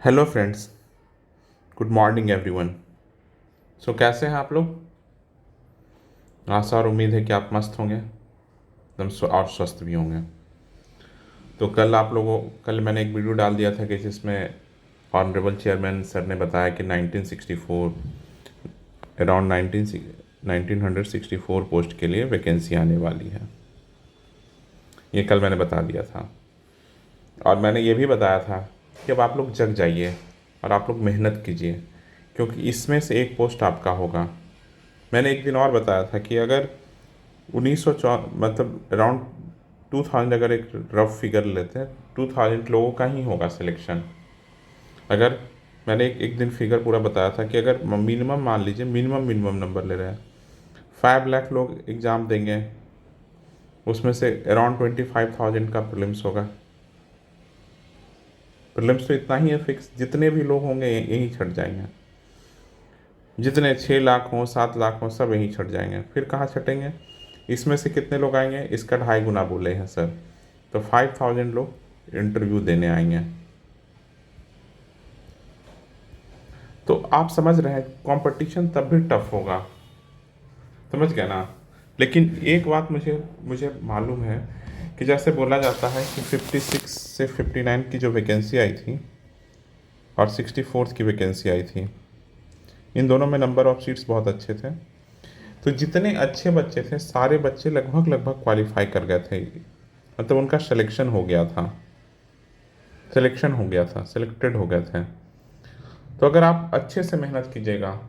Hello friends, good morning everyone. So कैसे हैं आप लोग? आशा और उम्मीद है कि आप मस्त होंगे, एकदम और स्वस्थ भी होंगे। तो कल मैंने एक वीडियो डाल दिया था कि जिसमें ऑनरेबल चेयरमैन सर ने बताया कि 1964 अराउंड 1964 पोस्ट के लिए वैकेंसी आने वाली है। ये कल मैंने बता दिया था। और मैंने ये भी बताया था कि अब आप लोग जग जाइए और आप लोग मेहनत कीजिए, क्योंकि इसमें से एक पोस्ट आपका होगा। मैंने एक दिन और बताया था कि अगर 1900 मतलब अराउंड 2000, अगर एक रफ फिगर लेते हैं 2000 लोगों का ही होगा सिलेक्शन। अगर मैंने एक दिन फिगर पूरा बताया था कि अगर मिनिमम मान लीजिए मिनिमम नंबर ले रहे हैं, 5 लाख लोग एग्ज़ाम देंगे, उसमें से अराउंड 25,000 का प्रीलिम्स होगा। प्रीलिम्स तो इतना ही है फिक्स, जितने भी लोग होंगे यहीं छट जाएंगे। जितने 6 लाख हों 7 लाख हों सब यहीं छट जाएंगे। फिर कहाँ छटेंगे? इसमें से कितने लोग आएंगे? इसका 2.5 गुना बोले हैं सर। तो 5,000 लोग इंटरव्यू देने आएंगे। तो आप समझ रहे हैं कंपटीशन तब भी टफ होगा, समझ गए ना। लेकिन एक बात मुझे मुझे मालूम है कि जैसे बोला जाता है कि 56 से 59 की जो वैकेंसी आई थी और 64 की वैकेंसी आई थी, इन दोनों में नंबर ऑफ सीट्स बहुत अच्छे थे। तो जितने अच्छे बच्चे थे सारे बच्चे लगभग लगभग क्वालिफाई कर गए थे, मतलब उनका सिलेक्शन हो गया था, सिलेक्टेड हो गए थे। तो अगर आप अच्छे से मेहनत कीजिएगा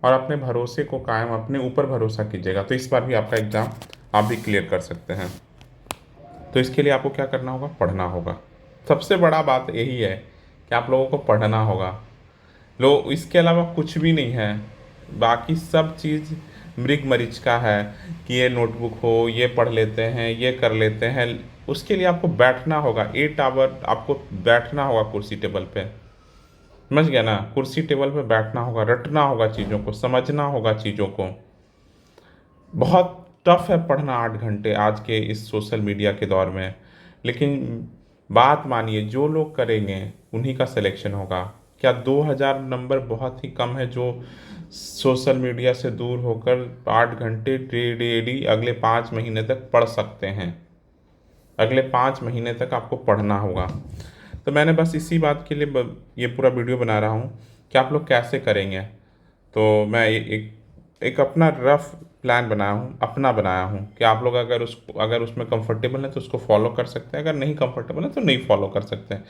और अपने भरोसे को कायम, अपने ऊपर भरोसा कीजिएगा, तो इस बार भी आपका एग्ज़ाम आप भी क्लियर कर सकते हैं। तो इसके लिए आपको क्या करना होगा? पढ़ना होगा। सबसे बड़ा बात यही है कि आप लोगों को पढ़ना होगा। इसके अलावा कुछ भी नहीं है। बाकी सब चीज़ मृग मरीच का है कि ये नोटबुक हो, ये पढ़ लेते हैं, ये कर लेते हैं। उसके लिए आपको बैठना होगा, 8 आवर आपको बैठना होगा कुर्सी टेबल पे। समझ गया ना? कुर्सी टेबल पे बैठना होगा, रटना होगा चीज़ों को, समझना होगा चीज़ों को। बहुत टफ है पढ़ना 8 घंटे आज के इस सोशल मीडिया के दौर में। लेकिन बात मानिए, जो लोग करेंगे उन्हीं का सिलेक्शन होगा। क्या 2,000 नंबर बहुत ही कम है जो सोशल मीडिया से दूर होकर 8 घंटे डेली अगले 5 महीने तक पढ़ सकते हैं? अगले 5 महीने तक आपको पढ़ना होगा। तो मैंने बस इसी बात के लिए ये पूरा वीडियो बना रहा हूँ कि आप लोग कैसे करेंगे। तो मैं एक अपना रफ प्लान बनाया हूँ कि आप लोग अगर उसमें कंफर्टेबल है तो उसको फॉलो कर सकते हैं, अगर नहीं कंफर्टेबल है तो नहीं फॉलो कर सकते हैं।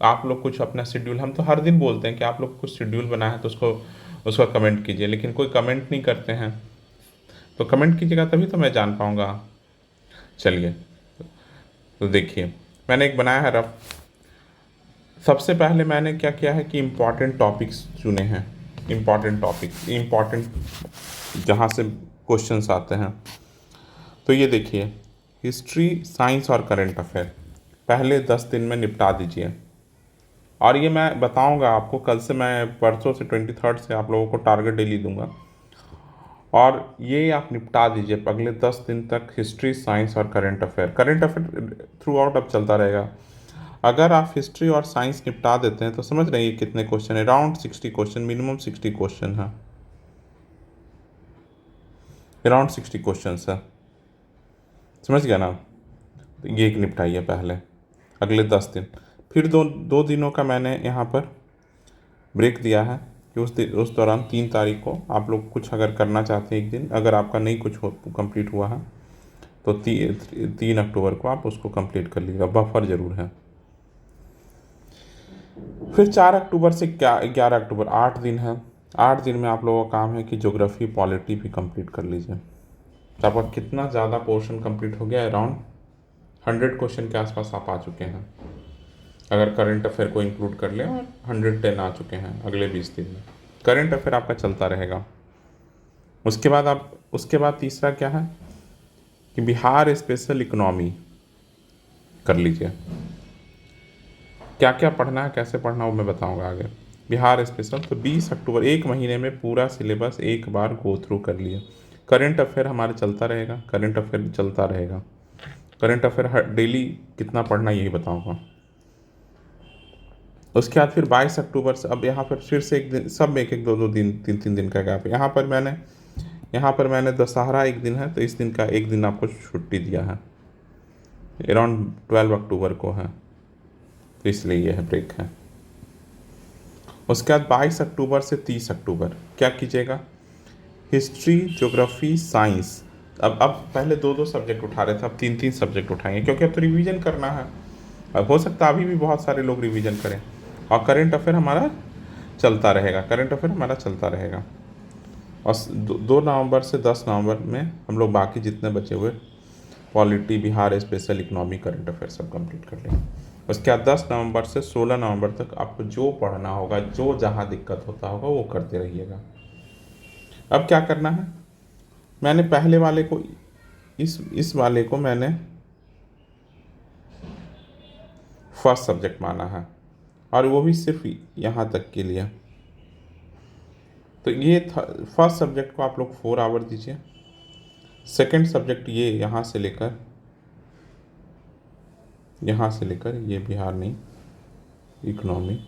आप लोग कुछ अपना शेड्यूल, हम तो हर दिन बोलते हैं कि आप लोग कुछ शेड्यूल बनाए हैं तो उसको कमेंट कीजिए, लेकिन कोई कमेंट नहीं करते हैं। तो कमेंट कीजिएगा तभी तो मैं जान पाऊँगा। चलिए, तो देखिए, मैंने एक बनाया है रफ। सबसे पहले मैंने क्या किया है कि इम्पॉर्टेंट टॉपिक्स चुने हैं। इम्पॉर्टेंट जहाँ से क्वेश्चंस आते हैं। तो ये देखिए, हिस्ट्री, साइंस और करंट अफेयर पहले 10 दिन में निपटा दीजिए। और ये मैं बताऊंगा आपको कल से, मैं परसों से 23rd से आप लोगों को टारगेट डेली दूंगा। और ये आप निपटा दीजिए अगले 10 दिन तक, हिस्ट्री, साइंस और करंट अफेयर थ्रू आउट अब चलता रहेगा। अगर आप हिस्ट्री और साइंस निपटा देते हैं तो समझ रहे हैं ये कितने क्वेश्चन है? अराउंड 60 क्वेश्चन, मिनिमम 60 क्वेश्चन है। अराउंड 60 क्वेश्चन है, समझ गया ना? तो ये एक निपटाइए पहले अगले 10 दिन। फिर दो दो दिनों का मैंने यहाँ पर ब्रेक दिया है कि उस दौरान 3 तारीख को आप लोग कुछ अगर करना चाहते हैं, एक दिन अगर आपका नहीं कुछ कंप्लीट हुआ है तो 3 अक्टूबर को आप उसको कंप्लीट कर लीजिएगा, बफर ज़रूर है। फिर 4 अक्टूबर से क्या 11 अक्टूबर, 8 दिन है। 8 दिन में आप लोगों का काम है कि ज्योग्राफी, पॉलिटी भी कंप्लीट कर लीजिए। तो आपका कितना ज़्यादा पोर्शन कंप्लीट हो गया? अराउंड 100 क्वेश्चन के आसपास आप आ चुके हैं, अगर करंट अफेयर को इंक्लूड कर लें। और 110 आ चुके हैं अगले 20 दिन में। करंट अफेयर आपका चलता रहेगा। उसके बाद तीसरा क्या है कि बिहार स्पेशल इकोनॉमी कर लीजिए। क्या क्या पढ़ना है, कैसे पढ़ना, वो मैं बताऊंगा आगे। बिहार स्पेशल तो 20 अक्टूबर, एक महीने में पूरा सिलेबस एक बार गो थ्रू कर लिया। करंट अफेयर हमारे चलता रहेगा, करंट अफेयर हर डेली कितना पढ़ना यही बताऊंगा। उसके बाद फिर 22 अक्टूबर से अब यहाँ पर फिर से एक दिन, सब में एक एक दो दो दिन, तीन तीन दिन का गैप है। यहाँ पर मैंने दशहरा एक दिन है, तो इस दिन का एक दिन आपको छुट्टी दिया है, अराउंड 12 अक्टूबर को है, तो इसलिए यह ब्रेक है। उसके बाद 22 अक्टूबर से 30 अक्टूबर क्या कीजिएगा, हिस्ट्री, ज्योग्राफी, साइंस। अब पहले दो दो सब्जेक्ट उठा रहे थे, अब तीन तीन सब्जेक्ट उठाएंगे, क्योंकि अब तो रिवीजन करना है। अब हो सकता है अभी भी बहुत सारे लोग रिवीजन करें, और करंट अफेयर हमारा चलता रहेगा। और 2 नवंबर से 10 नवंबर में हम लोग बाकी जितने बचे हुए polity, Bihar special, economy, current affair सब कंप्लीट कर लेंगे। उसके बाद 10 नवंबर से 16 नवंबर तक आपको जो पढ़ना होगा, जो जहाँ दिक्कत होता होगा वो करते रहिएगा। अब क्या करना है, मैंने पहले वाले को, इस वाले को मैंने फर्स्ट सब्जेक्ट माना है, और वो भी सिर्फ यहाँ तक के लिए। तो ये फर्स्ट सब्जेक्ट को आप लोग 4 आवर दीजिए। सेकंड सब्जेक्ट ये यहाँ से लेकर ये बिहार नहीं, इकोनॉमी,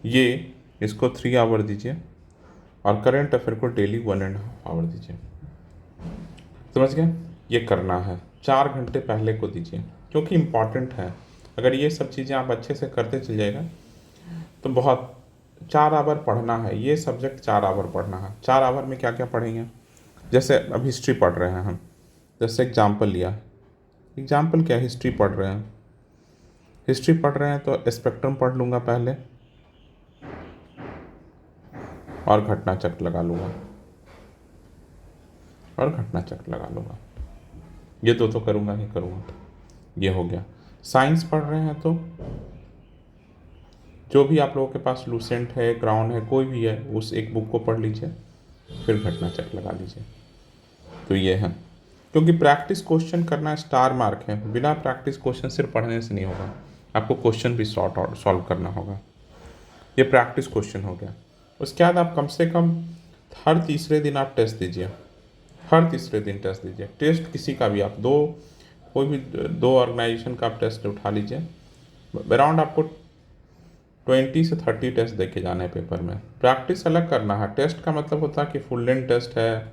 ये इसको 3 आवर दीजिए, और करंट अफेयर को डेली 1.5 आवर दीजिए। समझ गए, ये करना है। 4 घंटे पहले को दीजिए, क्योंकि इम्पॉर्टेंट है। अगर ये सब चीज़ें आप अच्छे से करते चल जाएगा तो बहुत, 4 आवर पढ़ना है, ये सब्जेक्ट 4 आवर पढ़ना है। 4 आवर में क्या क्या पढ़ेंगे, जैसे अब हिस्ट्री पढ़ रहे हैं हम, जैसे एग्जाम्पल लिया, एग्जाम्पल क्या, हिस्ट्री पढ़ रहे हैं तो स्पेक्ट्रम पढ़ लूँगा पहले, और घटना चक्र लगा लूँगा, ये दो तो करूँगा ही करूँगा। ये हो गया। साइंस पढ़ रहे हैं तो जो भी आप लोगों के पास लूसेंट है, क्राउन है, कोई भी है, उस एक बुक को पढ़ लीजिए, फिर घटना चक्र लगा लीजिए। तो ये है, क्योंकि प्रैक्टिस क्वेश्चन करना स्टार मार्क है। बिना प्रैक्टिस क्वेश्चन सिर्फ पढ़ने से नहीं होगा, आपको क्वेश्चन भी सॉल्व करना होगा। ये प्रैक्टिस क्वेश्चन हो गया। उसके बाद आप कम से कम हर तीसरे दिन आप टेस्ट दीजिए, टेस्ट किसी का भी, आप कोई भी 2 ऑर्गेनाइजेशन का आप टेस्ट उठा लीजिए। अराउंड आपको 20 से 30 टेस्ट देके जाना है पेपर में। प्रैक्टिस अलग करना है। टेस्ट का मतलब होता है कि फुल लेंथ टेस्ट है,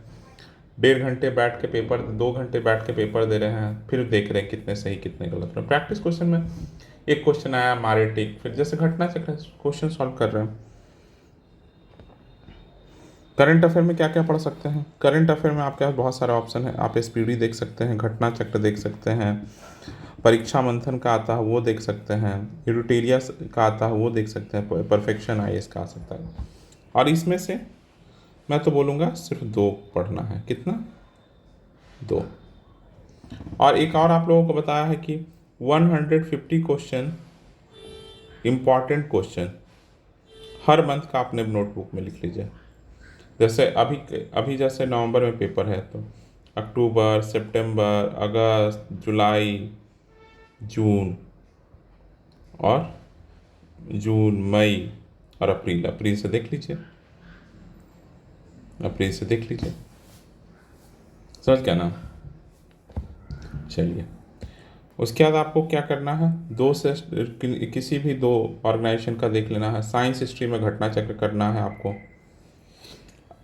1.5 घंटे बैठ के पेपर, 2 घंटे बैठ के पेपर दे रहे हैं, फिर देख रहे हैं कितने सही कितने गलत। प्रैक्टिस क्वेश्चन में एक क्वेश्चन आया, मारे टिक, फिर जैसे घटना चक्र क्वेश्चन सॉल्व कर रहे हैं। करंट अफेयर में क्या क्या पढ़ सकते हैं, करंट अफेयर में आपके पास बहुत सारे ऑप्शन है। आप एसपीडी देख सकते हैं, घटना चक्र देख सकते हैं, परीक्षा मंथन का आता है वो देख सकते हैं, एडिटोरियस का आता है वो देख सकते हैं, परफेक्शन आईएएस का आ सकता है। और इसमें से मैं तो बोलूँगा सिर्फ 2 पढ़ना है। कितना, 2। और एक और आप लोगों को बताया है कि 150 क्वेश्चन, इम्पॉर्टेंट क्वेश्चन हर मंथ का अपने नोटबुक में लिख लीजिए। जैसे अभी जैसे नवंबर में पेपर है, तो अक्टूबर, सितंबर, अगस्त, जुलाई, जून, मई और अप्रैल से देख लीजिए, समझ क्या ना। चलिए, उसके बाद आपको क्या करना है, किसी भी 2 ऑर्गेनाइजेशन का देख लेना है। साइंस हिस्ट्री में घटना चक्र करना है आपको।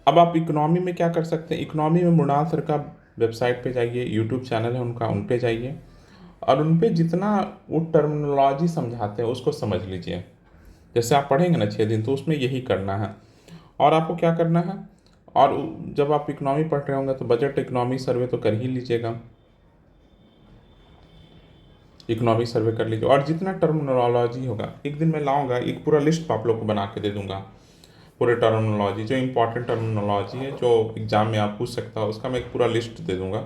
अब आप इकोनॉमी में क्या कर सकते हैं, इकोनॉमी में मृणाल सर का वेबसाइट पे जाइए, यूट्यूब चैनल है उनका, उन पे जाइए, और उन पे जितना वो टर्मिनोलॉजी समझाते हैं उसको समझ लीजिए। जैसे आप पढ़ेंगे ना 6 दिन, तो उसमें यही करना है। और आपको क्या करना है, और जब आप इकोनॉमी पढ़ रहे होंगे तो बजट इकोनॉमी सर्वे तो कर ही लीजिएगा, इकोनॉमी सर्वे कर लीजिए। और जितना टर्मिनोलॉजी होगा, एक दिन मैं लाऊंगा, एक पूरा लिस्ट आप लोग को बना के दे दूंगा, पूरे टर्मिनोलॉजी, जो इंपॉर्टेंट टर्मिनोलॉजी है जो एग्जाम में आप पूछ सकता है, उसका मैं एक पूरा लिस्ट दे दूंगा,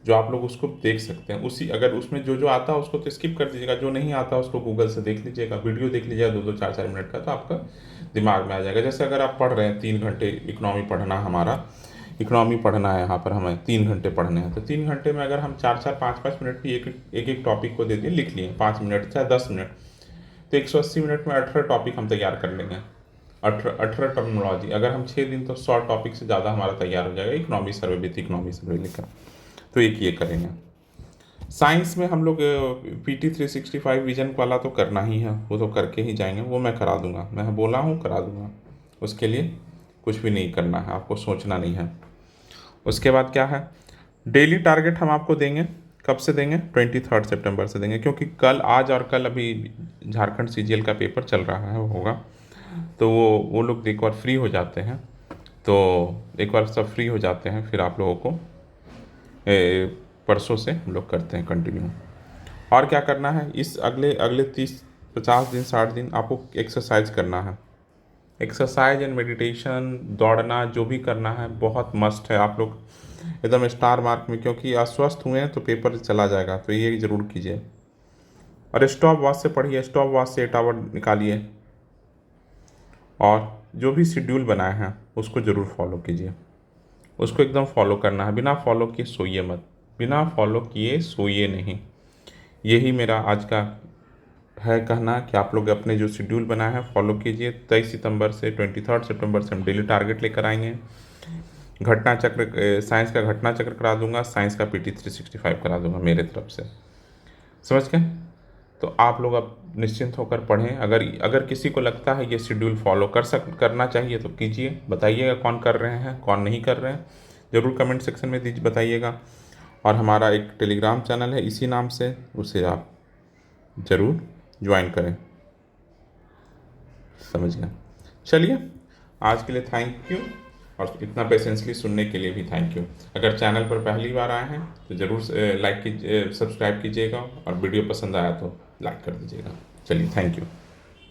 जो आप लोग उसको देख सकते हैं। अगर उसमें जो जो आता है उसको तो स्किप कर दीजिएगा, जो नहीं आता उसको गूगल से देख लीजिएगा, वीडियो देख लीजिएगा 2-2, 4-4 मिनट का, तो आपका दिमाग में आ जाएगा। जैसे अगर आप पढ़ रहे हैं 3 घंटे इकोनॉमी पढ़ना है, यहाँ पर हमें 3 घंटे पढ़ने हैं, तो 3 घंटे में अगर हम 4-4, 5-5 मिनट की एक टॉपिक को दे दिए, लिख लिए 5 मिनट चाहे 10 मिनट, तो 180 मिनट में 18 टॉपिक हम तैयार कर लेंगे। 18 टर्मिनोलॉजी, अगर हम 6 दिन, तो 100 टॉपिक से ज़्यादा हमारा तैयार हो जाएगा इकोनॉमी सर्वे लिखकर। तो एक ये करेंगे। साइंस में हम लोग PT 365 विजन वाला तो करना ही है, वो तो करके ही जाएंगे, वो मैं करा दूंगा, मैं बोला हूँ करा दूंगा। उसके लिए कुछ भी नहीं करना है, आपको सोचना नहीं है। उसके बाद क्या है, डेली टारगेट हम आपको देंगे। कब से देंगे? 23 सितंबर से देंगे, क्योंकि कल, आज और कल अभी झारखंड CGL का पेपर चल रहा है, वो होगा, तो वो लोग एक बार फ्री हो जाते हैं, तो एक बार सब फ्री हो जाते हैं, फिर आप लोगों को परसों से हम लोग करते हैं कंटिन्यू। और क्या करना है, इस अगले अगले 30 50 दिन 60 दिन आपको एक्सरसाइज करना है। एक्सरसाइज एंड मेडिटेशन, दौड़ना, जो भी करना है बहुत मस्ट है। आप लोग एकदम स्टार मार्क में, क्योंकि अस्वस्थ हुए हैं तो पेपर चला जाएगा, तो ये ज़रूर कीजिए। और स्टॉप वॉच से पढ़िए, स्टॉप वॉच से 8 आवर निकालिए, और जो भी शेड्यूल बनाए हैं उसको ज़रूर फॉलो कीजिए। उसको एकदम फॉलो करना है, बिना फॉलो किए सोइए मत, बिना फॉलो किए सोइए नहीं। यही मेरा आज का है कहना, कि आप लोग अपने जो शेड्यूल बनाए हैं फॉलो कीजिए। 23 सितंबर से 23 सितंबर से हम डेली टारगेट लेकर आएंगे। घटना चक्र, साइंस का घटना चक्र करा दूंगा, साइंस का PT 365 करा दूंगा मेरे तरफ से, समझ गए? तो आप लोग अब निश्चिंत होकर पढ़ें। अगर अगर किसी को लगता है ये शेड्यूल फॉलो करना चाहिए तो कीजिए, बताइएगा कौन कर रहे हैं कौन नहीं कर रहे हैं, ज़रूर कमेंट सेक्शन में दीजिए, बताइएगा। और हमारा एक टेलीग्राम चैनल है इसी नाम से, उसे आप ज़रूर ज्वाइन करें, समझ गए? चलिए, आज के लिए थैंक यू, और इतना पेशेंसली सुनने के लिए भी थैंक यू। अगर चैनल पर पहली बार आए हैं तो ज़रूर लाइक कीजिए, सब्सक्राइब कीजिएगा, और वीडियो पसंद आया तो लाइक कर दीजिएगा। चलिए, थैंक यू।